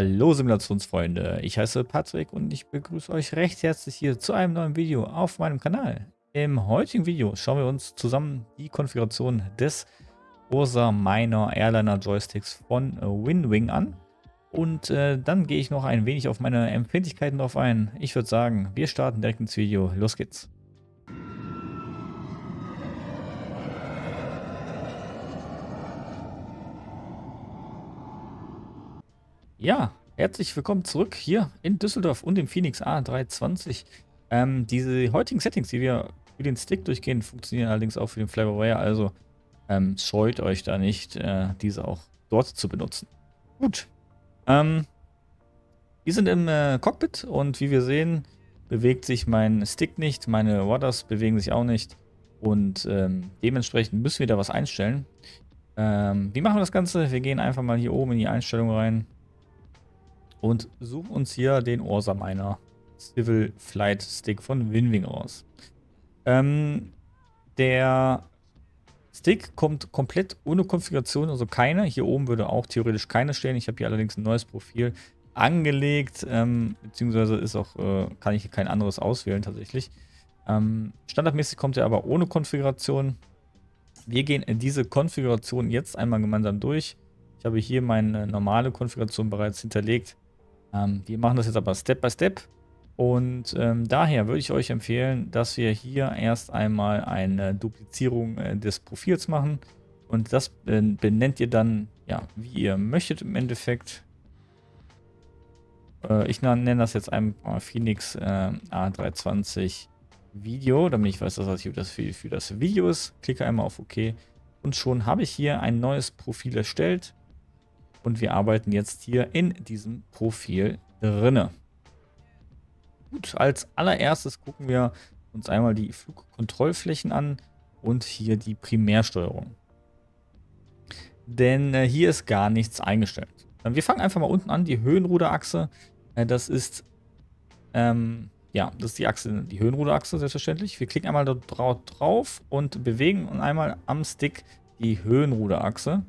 Hallo Simulationsfreunde, ich heiße Patrick und ich begrüße euch recht herzlich hier zu einem neuen Video auf meinem Kanal. Im heutigen Video schauen wir uns zusammen die Konfiguration des Ursa Minor Airliner Joysticks von Winwing an. Und dann gehe ich noch ein wenig auf meine Empfindlichkeiten drauf ein. Ich würde sagen, wir starten direkt ins Video. Los geht's. Ja, herzlich willkommen zurück hier in Düsseldorf und im Phoenix A320. Diese heutigen Settings, die wir für den Stick durchgehen, funktionieren allerdings auch für den Fly-by-Wire, also scheut euch da nicht, diese auch dort zu benutzen. Gut, wir sind im Cockpit und wie wir sehen, bewegt sich mein Stick nicht, meine Rudders bewegen sich auch nicht und dementsprechend müssen wir da was einstellen. Wie machen wir das Ganze? Wir gehen einfach mal hier oben in die Einstellung rein und suchen uns hier den Ursa Minor Civil Flight Stick von Winwing raus. Der Stick kommt komplett ohne Konfiguration, also keine. Hier oben würde auch theoretisch keine stehen. Ich habe hier allerdings ein neues Profil angelegt, beziehungsweise ist auch, kann ich hier kein anderes auswählen tatsächlich. Standardmäßig kommt er aber ohne Konfiguration. Wir gehen in diese Konfiguration jetzt einmal gemeinsam durch. Ich habe hier meine normale Konfiguration bereits hinterlegt. Wir machen das jetzt aber Step by Step. Und daher würde ich euch empfehlen, dass wir hier erst einmal eine Duplizierung des Profils machen. Und das benennt ihr dann, ja, wie ihr möchtet im Endeffekt. Ich nenne das jetzt einmal Phoenix A320 Video, damit ich weiß, dass das für das Video ist. Klicke einmal auf OK. Und schon habe ich hier ein neues Profil erstellt. Und wir arbeiten jetzt hier in diesem Profil drinne. Gut, als allererstes gucken wir uns einmal die Flugkontrollflächen an und hier die Primärsteuerung. Denn hier ist gar nichts eingestellt. Wir fangen einfach mal unten an, die Höhenruderachse. Das ist die Achse, die Höhenruderachse selbstverständlich. Wir klicken einmal dort drauf und bewegen einmal am Stick die Höhenruderachse.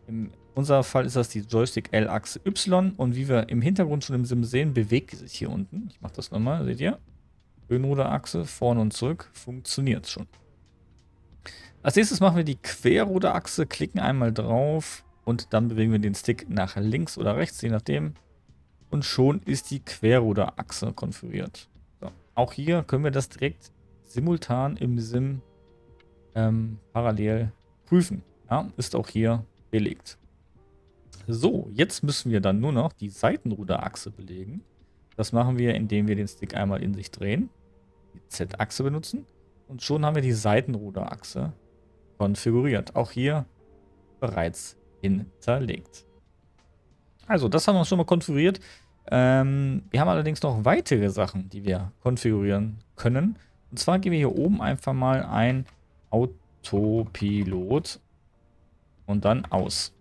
In unserem Fall ist das die Joystick L-Achse Y und wie wir im Hintergrund schon im Sim sehen, bewegt sie sich hier unten. Ich mache das nochmal, seht ihr? Höhenruderachse, vorne und zurück, funktioniert schon. Als nächstes machen wir die Querruderachse, klicken einmal drauf und dann bewegen wir den Stick nach links oder rechts, je nachdem. Und schon ist die Querruderachse konfiguriert. So. Auch hier können wir das direkt simultan im Sim parallel prüfen. Ja, ist auch hier belegt. So, jetzt müssen wir dann nur noch die Seitenruderachse belegen. Das machen wir, indem wir den Stick einmal in sich drehen, die Z-Achse benutzen und schon haben wir die Seitenruderachse konfiguriert. Auch hier bereits hinterlegt. Also, das haben wir schon mal konfiguriert. Wir haben allerdings noch weitere Sachen, die wir konfigurieren können. Und zwar geben wir hier oben einfach mal ein Autopilot und dann aus.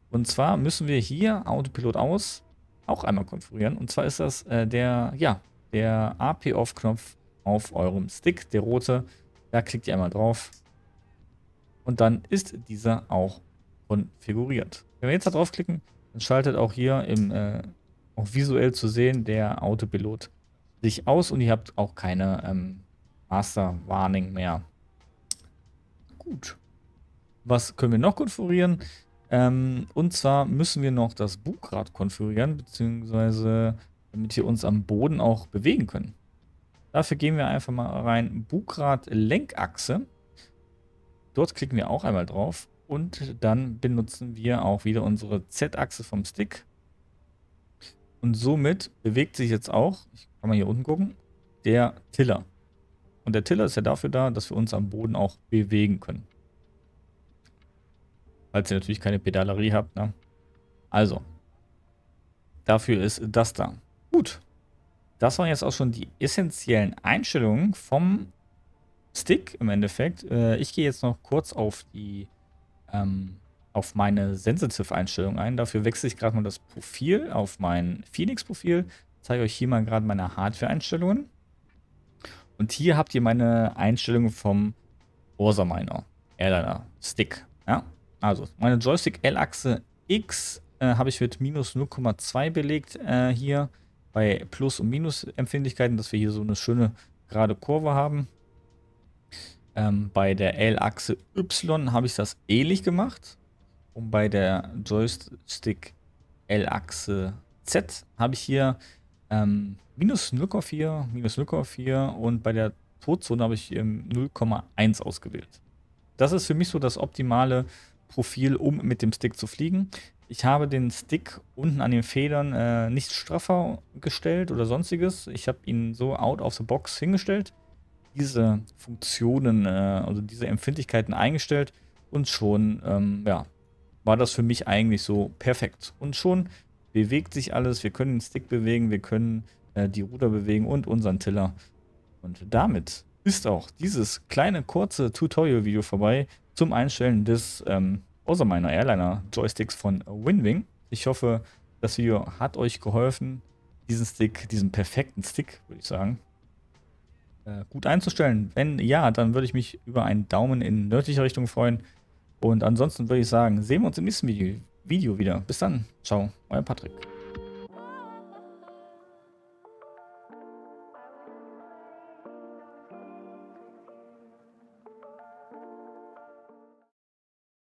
Und zwar müssen wir hier Autopilot aus auch einmal konfigurieren. Und zwar ist das der AP-Off-Knopf auf eurem Stick, der rote. Da klickt ihr einmal drauf. Und dann ist dieser auch konfiguriert. Wenn wir jetzt da draufklicken, dann schaltet auch hier auch visuell zu sehen der Autopilot sich aus und ihr habt auch keine Master Warning mehr. Gut. Was können wir noch konfigurieren? Und zwar müssen wir noch das Bugrad konfigurieren, beziehungsweise damit wir uns am Boden auch bewegen können. Dafür gehen wir einfach mal rein, Bugrad Lenkachse. Dort klicken wir auch einmal drauf und dann benutzen wir auch wieder unsere Z-Achse vom Stick. Und somit bewegt sich jetzt auch, ich kann mal hier unten gucken, der Tiller. Und der Tiller ist ja dafür da, dass wir uns am Boden auch bewegen können. Falls ihr natürlich keine Pedalerie habt, ne? Also, dafür ist das da. Gut. Das waren jetzt auch schon die essentiellen Einstellungen vom Stick im Endeffekt. Ich gehe jetzt noch kurz auf auf meine Sensitive-Einstellung ein. Dafür wechsle ich gerade mal das Profil auf mein Phoenix-Profil. Zeige euch hier mal gerade meine Hardware-Einstellungen. Und hier habt ihr meine Einstellungen vom Ursa Minor Airliner Stick. Ja? Also, meine Joystick L-Achse X habe ich mit minus 0,2 belegt hier bei Plus- und Minus-Empfindlichkeiten, dass wir hier so eine schöne gerade Kurve haben. Bei der L-Achse Y habe ich das ähnlich gemacht. Und bei der Joystick L-Achse Z habe ich hier minus 0,4, minus 0,4 und bei der Todzone habe ich 0,1 ausgewählt. Das ist für mich so das optimale Profil, um mit dem Stick zu fliegen. Ich habe den Stick unten an den Federn nicht straffer gestellt oder sonstiges. Ich habe ihn so out of the box hingestellt, diese Funktionen, also diese Empfindlichkeiten eingestellt und schon, ja, war das für mich eigentlich so perfekt. Und schon bewegt sich alles. Wir können den Stick bewegen, wir können die Ruder bewegen und unseren Tiller. Und damit ist auch dieses kleine, kurze Tutorial-Video vorbei zum Einstellen des Außermeiner Airliner-Joysticks von Winwing. Ich hoffe, das Video hat euch geholfen, diesen Stick, diesen perfekten Stick, würde ich sagen, gut einzustellen. Wenn ja, dann würde ich mich über einen Daumen in nördlicher Richtung freuen. Und ansonsten würde ich sagen, sehen wir uns im nächsten Video wieder. Bis dann. Ciao, euer Patrick.